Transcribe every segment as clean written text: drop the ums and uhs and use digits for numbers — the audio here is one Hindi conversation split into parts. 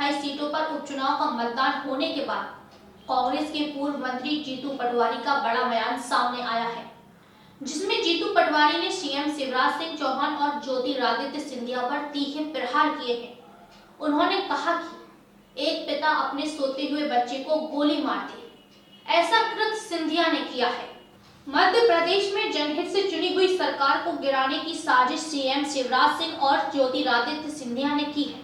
28 सीटों पर उपचुनाव का मतदान होने के बाद कांग्रेस के पूर्व मंत्री जीतू पटवारी का बड़ा बयान सामने आया है, जिसमें जीतू पटवारी ने सीएम शिवराज सिंह चौहान और ज्योतिरादित्य सिंधिया पर तीखे प्रहार किए हैं। उन्होंने कहा कि एक पिता अपने सोते हुए बच्चे को गोली मार दे, ऐसा कृत्य सिंधिया ने किया है। मध्य प्रदेश में जनहित से चुनी हुई सरकार को गिराने की साजिश सीएम शिवराज सिंह और ज्योतिरादित्य सिंधिया ने की है।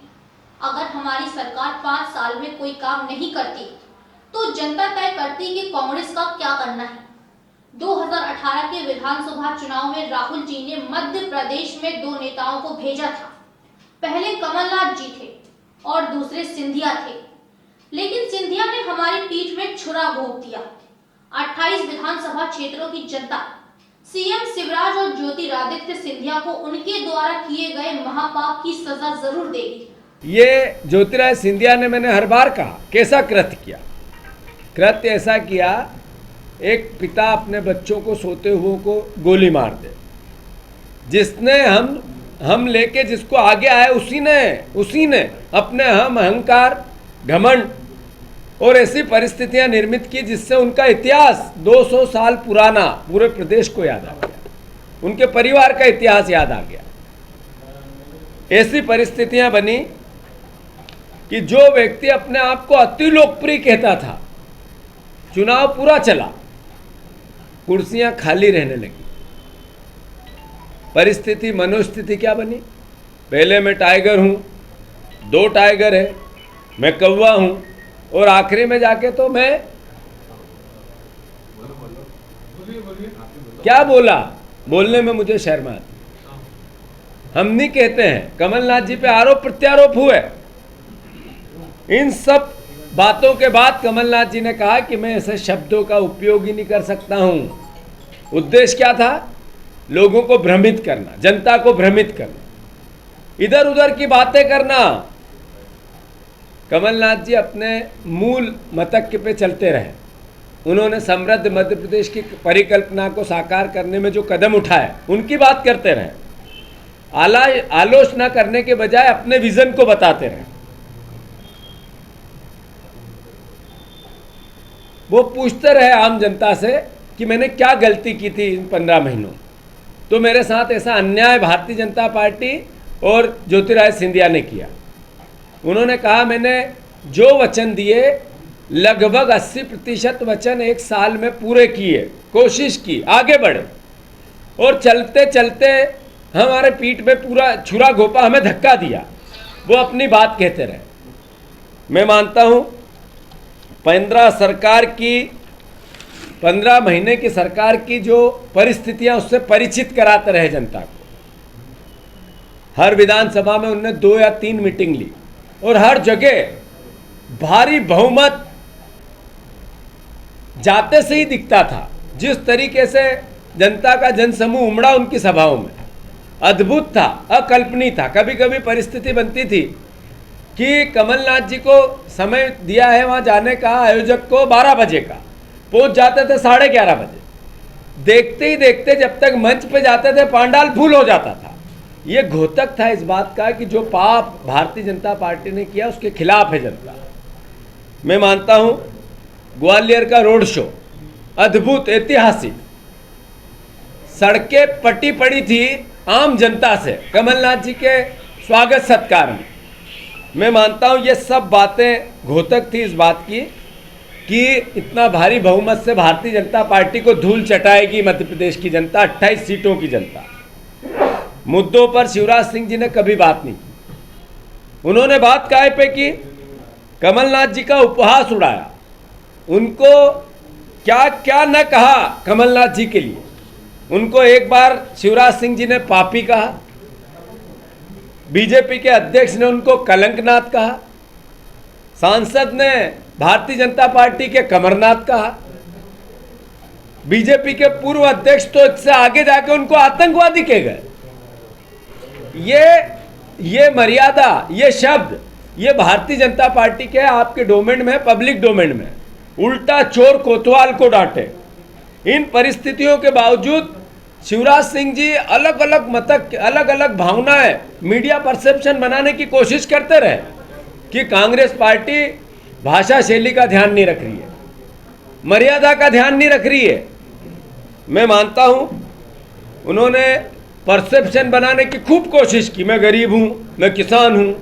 अगर हमारी सरकार 5 साल में कोई काम नहीं करती तो जनता तय करती कि कांग्रेस का क्या करना है। 2018 के विधानसभा चुनाव में राहुल जी ने मध्य प्रदेश में 2 नेताओं को भेजा था। पहले कमलनाथ जी थे और दूसरे सिंधिया थे, लेकिन सिंधिया ने हमारी पीठ में छुरा घोंप दिया। 28 विधानसभा क्षेत्रों की जनता सीएम शिवराज और ज्योतिरादित्य सिंधिया को उनके द्वारा किए गए महापाप की सजा जरूर देगी। ये ज्योतिरादित्य सिंधिया ने, मैंने हर बार कहा, कैसा कृत्य किया। कृत्य ऐसा किया, एक पिता अपने बच्चों को सोते हुए को गोली मार दे। जिसने हम लेके जिसको आगे आए उसी ने अपने अहंकार, घमंड और ऐसी परिस्थितियां निर्मित की जिससे उनका इतिहास 200 साल पुराना पूरे प्रदेश को याद आ गया, उनके परिवार का इतिहास याद आ गया। ऐसी परिस्थितियां बनी कि जो व्यक्ति अपने आप को अति लोकप्रिय कहता था, चुनाव पूरा चला, कुर्सियां खाली रहने लगी। परिस्थिति, मनोस्थिति क्या बनी? पहले मैं टाइगर हूं, 2 टाइगर है, मैं कौवा हूं, और आखिरी में जाके तो मैं क्या बोलने में मुझे शर्म आती। हम नहीं कहते हैं, कमलनाथ जी पे आरोप प्रत्यारोप हुए। इन सब बातों के बाद कमलनाथ जी ने कहा कि मैं ऐसे शब्दों का उपयोग ही नहीं कर सकता हूं। उद्देश्य क्या था? लोगों को भ्रमित करना, जनता को भ्रमित करना, इधर उधर की बातें करना। कमलनाथ जी अपने मूल मतक पे चलते रहे। उन्होंने समृद्ध मध्य प्रदेश की परिकल्पना को साकार करने में जो कदम उठाए, उनकी बात करते रहे। आलोचना करने के बजाय अपने विजन को बताते रहे। वो पूछते रहे आम जनता से कि मैंने क्या गलती की थी इन 15 महीनों, तो मेरे साथ ऐसा अन्याय भारतीय जनता पार्टी और ज्योतिरादित्य सिंधिया ने किया। उन्होंने कहा, मैंने जो वचन दिए लगभग 80% वचन 1 साल में पूरे किए, कोशिश की, आगे बढ़े, और चलते चलते हमारे पीठ में पूरा छुरा घोंपा, हमें धक्का दिया। वो अपनी बात कहते रहे। मैं मानता हूं 15 महीने की सरकार की जो परिस्थितियां, उससे परिचित कराते रहे जनता को। हर विधानसभा में उन्होंने 2 या 3 मीटिंग ली और हर जगह भारी बहुमत जाते से ही दिखता था। जिस तरीके से जनता का जनसमूह उमड़ा उनकी सभाओं में, अद्भुत था, अकल्पनीय था। कभी कभी परिस्थिति बनती थी कि कमलनाथ जी को समय दिया है वहां जाने का, आयोजक को 12 बजे का, पहुंच जाते थे 11:30 बजे। देखते ही देखते जब तक मंच पे जाते थे पांडाल फुल हो जाता था। ये घोतक था इस बात का कि जो पाप भारतीय जनता पार्टी ने किया उसके खिलाफ है जनता। मैं मानता हूं ग्वालियर का रोड शो अद्भुत, ऐतिहासिक, सड़कें पटी पड़ी थी आम जनता से कमलनाथ जी के स्वागत सत्कार में। मैं मानता हूं ये सब बातें घोतक थी इस बात की कि इतना भारी बहुमत से भारतीय जनता पार्टी को धूल चटाएगी मध्य प्रदेश की जनता, 28 सीटों की जनता। मुद्दों पर शिवराज सिंह जी ने कभी बात नहीं की। उन्होंने बात काय पे की? कमलनाथ जी का उपहास उड़ाया। उनको क्या क्या न कहा कमलनाथ जी के लिए। उनको एक बार शिवराज सिंह जी ने पापी कहा, बीजेपी के अध्यक्ष ने उनको कलंकनाथ कहा, सांसद ने भारतीय जनता पार्टी के कमरनाथ कहा, बीजेपी के पूर्व अध्यक्ष तो इससे आगे जाके उनको आतंकवादी कह गए। ये मर्यादा, ये शब्द, ये भारतीय जनता पार्टी के आपके डोमेन में, पब्लिक डोमेन में, उल्टा चोर कोतवाल को डांटे। इन परिस्थितियों के बावजूद शिवराज सिंह जी अलग अलग मतक, अलग अलग भावनाएं, मीडिया परसेप्शन बनाने की कोशिश करते रहे। कि कांग्रेस पार्टी भाषा शैली का ध्यान नहीं रख रही है, मर्यादा का ध्यान नहीं रख रही है। मैं मानता हूं उन्होंने परसेप्शन बनाने की खूब कोशिश की, मैं गरीब हूं, मैं किसान हूं,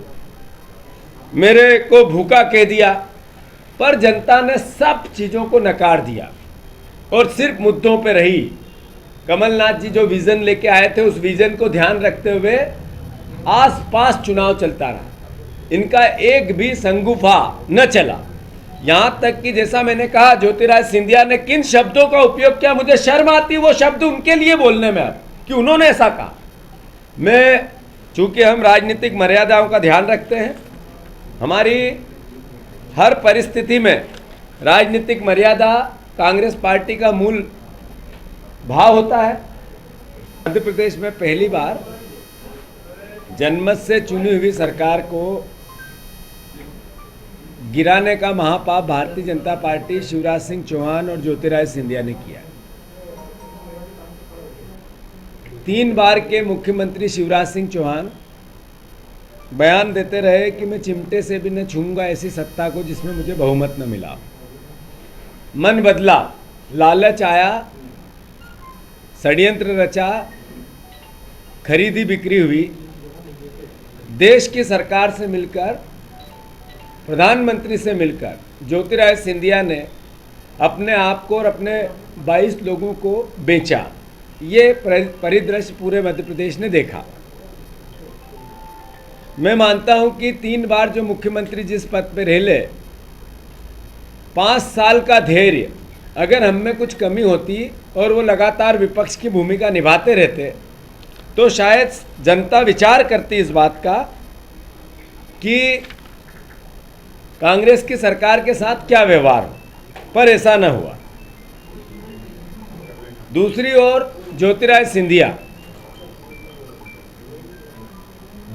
मेरे को भूखा कह दिया, पर जनता ने सब चीज़ों को नकार दिया और सिर्फ मुद्दों पे रही। कमलनाथ जी जो विज़न लेके आए थे उस विज़न को ध्यान रखते हुए आसपास चुनाव चलता रहा, इनका एक भी संगुफा न चला। यहाँ तक कि जैसा मैंने कहा ज्योतिरादित्य सिंधिया ने किन शब्दों का उपयोग किया, मुझे शर्म आती है वो शब्द उनके लिए बोलने में अब कि उन्होंने ऐसा कहा। मैं चूँकि हम राजनीतिक मर्यादाओं का ध्यान रखते हैं, हमारी हर परिस्थिति में राजनीतिक मर्यादा कांग्रेस पार्टी का मूल भाव होता है। मध्य प्रदेश में पहली बार जनमत से चुनी हुई सरकार को गिराने का महापाप भारतीय जनता पार्टी, शिवराज सिंह चौहान और ज्योतिरादित्य सिंधिया ने किया। 3 बार के मुख्यमंत्री शिवराज सिंह चौहान बयान देते रहे कि मैं चिमटे से भी न छूंगा ऐसी सत्ता को जिसमें मुझे बहुमत न मिला। मन बदला, लालच आया, षड्यंत्र रचा, खरीदी बिक्री हुई। देश की सरकार से मिलकर, प्रधानमंत्री से मिलकर ज्योतिरादित्य सिंधिया ने अपने आप को और अपने 22 लोगों को बेचा। ये परिदृश्य पूरे मध्य प्रदेश ने देखा। मैं मानता हूं कि 3 बार जो मुख्यमंत्री जिस पद पर रहे, 5 साल का धैर्य, अगर हम में कुछ कमी होती और वो लगातार विपक्ष की भूमिका निभाते रहते तो शायद जनता विचार करती इस बात का कि कांग्रेस की सरकार के साथ क्या व्यवहार हो, पर ऐसा न हुआ। दूसरी ओर ज्योतिरादित्य सिंधिया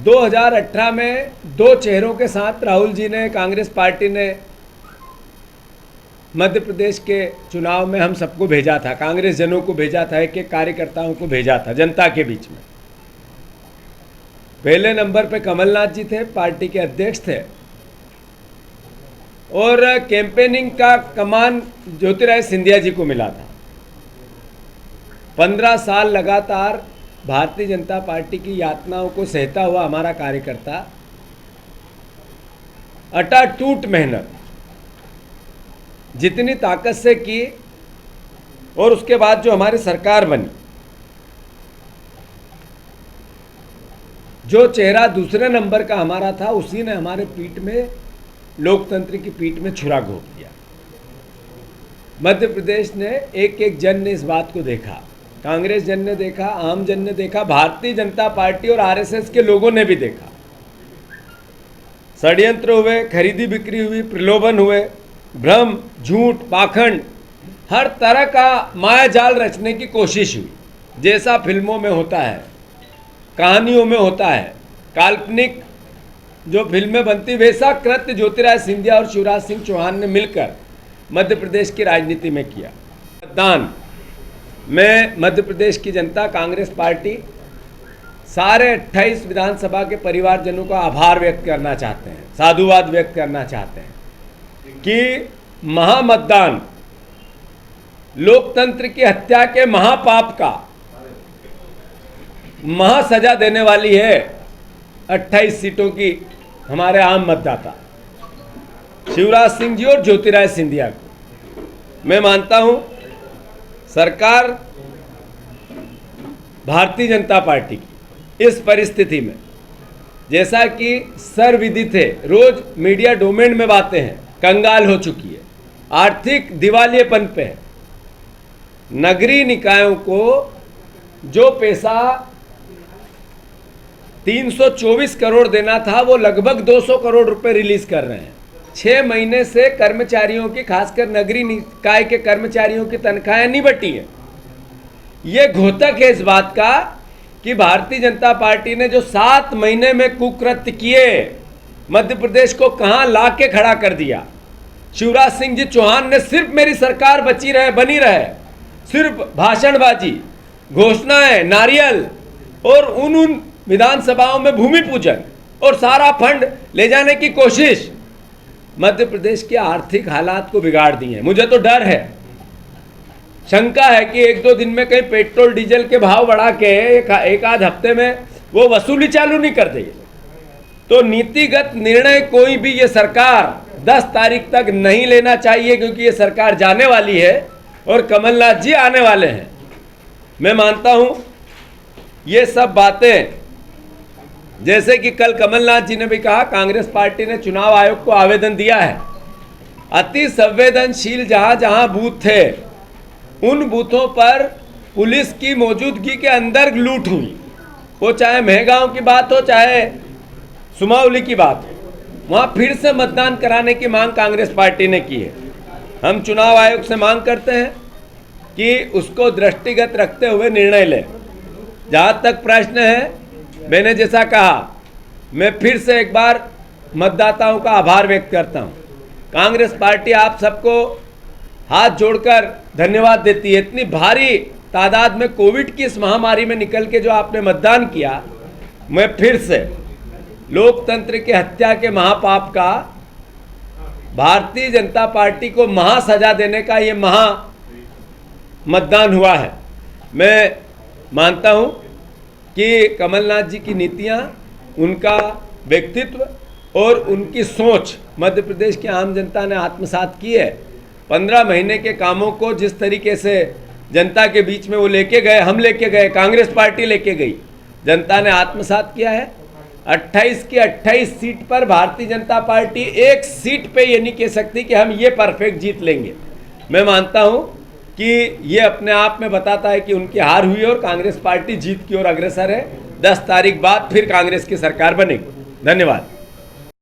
2018 में 2 चेहरों के साथ राहुल जी ने, कांग्रेस पार्टी ने मध्य प्रदेश के चुनाव में हम सबको भेजा था, कांग्रेस जनों को भेजा था, एक कार्यकर्ताओं को भेजा था जनता के बीच में। पहले नंबर पे कमलनाथ जी थे, पार्टी के अध्यक्ष थे, और कैंपेनिंग का कमान ज्योतिरादित्य सिंधिया जी को मिला था। 15 साल लगातार भारतीय जनता पार्टी की यातनाओं को सहता हुआ हमारा कार्यकर्ता, अटाटूट मेहनत जितनी ताकत से की, और उसके बाद जो हमारी सरकार बनी, जो चेहरा दूसरे नंबर का हमारा था उसी ने हमारे पीठ में, लोकतंत्र की पीठ में छुरा घोंप दिया। मध्य प्रदेश ने एक जन ने इस बात को देखा, कांग्रेस जन ने देखा, आम जन ने देखा, भारतीय जनता पार्टी और आरएसएस के लोगों ने भी देखा। षड्यंत्र हुए, खरीदी बिक्री हुई, प्रलोभन हुए, भ्रम, झूठ, पाखंड, हर तरह का मायाजाल रचने की कोशिश हुई, जैसा फिल्मों में होता है, कहानियों में होता है, काल्पनिक जो फिल्में बनती, वैसा कृत्य ज्योतिरादित्य सिंधिया और शिवराज सिंह चौहान ने मिलकर मध्य प्रदेश की राजनीति में किया। मतदान में मध्य प्रदेश की जनता, कांग्रेस पार्टी, सारे 28 विधानसभा के परिवारजनों का आभार व्यक्त करना चाहते हैं, साधुवाद व्यक्त करना चाहते हैं कि महामतदान लोकतंत्र की हत्या के महापाप का महासजा देने वाली है 28 सीटों की हमारे आम मतदाता शिवराज सिंह जी और ज्योतिरादित्य सिंधिया को। मैं मानता हूं सरकार भारतीय जनता पार्टी की इस परिस्थिति में, जैसा कि सर्वविदित है, रोज मीडिया डोमेन में बातें हैं, कंगाल हो चुकी है, आर्थिक दिवालियेपन पे है। नगरीय निकायों को जो पैसा 324 करोड़ देना था वो लगभग 200 करोड़ रुपए रिलीज कर रहे हैं। 6 महीने से कर्मचारियों की, खासकर नगरीय निकाय के कर्मचारियों की तनख्वाहें नहीं बटी है। ये घोतक है इस बात का कि भारतीय जनता पार्टी ने जो 7 महीने में कुकृत्य किए, मध्य प्रदेश को कहां ला के खड़ा कर दिया। शिवराज सिंह जी चौहान ने सिर्फ मेरी सरकार बनी रहे, सिर्फ भाषणबाजी, घोषणाएं, नारियल और उन विधानसभाओं में भूमि पूजन, और सारा फंड ले जाने की कोशिश मध्य प्रदेश के आर्थिक हालात को बिगाड़ दी है। मुझे तो डर है, शंका है कि एक दो दिन में कहीं पेट्रोल डीजल के भाव बढ़ा के एक आध हफ्ते में वो वसूली चालू नहीं कर देगी। तो नीतिगत निर्णय कोई भी ये सरकार 10 तारीख तक नहीं लेना चाहिए, क्योंकि ये सरकार जाने वाली है और कमलनाथ जी आने वाले हैं। मैं मानता हूं ये सब बातें, जैसे कि कल कमलनाथ जी ने भी कहा, कांग्रेस पार्टी ने चुनाव आयोग को आवेदन दिया है। अति संवेदनशील जहां जहां बूथ थे उन बूथों पर पुलिस की मौजूदगी के अंदर लूट हुई, वो चाहे मेहगांव की बात हो चाहे सुमावली की बात हो, वहां फिर से मतदान कराने की मांग कांग्रेस पार्टी ने की है। हम चुनाव आयोग से मांग करते हैं कि उसको दृष्टिगत रखते हुए निर्णय ले। जहां तक प्रश्न है, मैंने जैसा कहा, मैं फिर से एक बार मतदाताओं का आभार व्यक्त करता हूं। कांग्रेस पार्टी आप सबको हाथ जोड़कर धन्यवाद देती है। इतनी भारी तादाद में कोविड की इस महामारी में निकल के जो आपने मतदान किया, मैं फिर से लोकतंत्र के हत्या के महापाप का, भारतीय जनता पार्टी को महासजा देने का ये महा मतदान हुआ है। मैं मानता हूं कि कमलनाथ जी की नीतियां, उनका व्यक्तित्व और उनकी सोच मध्य प्रदेश की आम जनता ने आत्मसात की है। 15 महीने के कामों को जिस तरीके से जनता के बीच में वो लेके गए, हम लेके गए, कांग्रेस पार्टी लेके गई, जनता ने आत्मसात किया है। 28 की 28 सीट पर भारतीय जनता पार्टी एक सीट पे ये नहीं कह सकती कि हम ये परफेक्ट जीत लेंगे। मैं मानता हूं कि ये अपने आप में बताता है कि उनकी हार हुई और कांग्रेस पार्टी जीत की ओर अग्रसर है। 10 तारीख बाद फिर कांग्रेस की सरकार बनेगी। धन्यवाद।